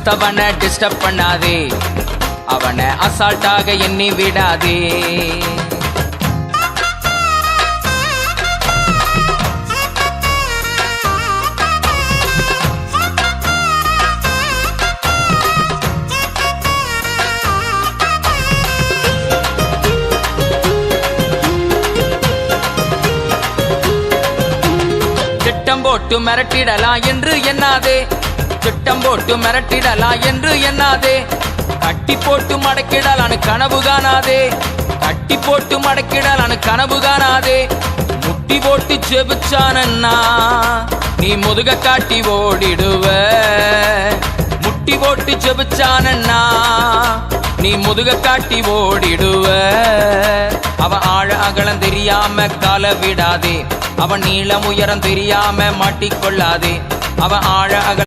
மத்தவனை disturb பண்ணாதே, அவனை அசால்ட்டாக எண்ணி விடாதே. திட்டம் போட்டு மிரட்டிடலாம் என்று எண்ணாதே, திட்டம் போட்டு மிரட்டிடலாம் என்று எண்ணாதே. கட்டி போட்டு மடக்கிடலான்னு கனவு காணாதே, கட்டி போட்டு மடக்கிடலான்னு கனவு காணாதே. முட்டி போட்டு செபிச்சானன்னா நீ முதுக காட்டி ஓடிடுவ, முட்டி போட்டு செபிச்சானன்னா நீ முதுக காட்டி ஓடிடுவ. அவன் ஆழ அகலம் தெரியாம கால விடாதே, அவன் நீளம் உயரம் தெரியாம மாட்டிக்கொள்ளாதே. அவன் ஆழ அகல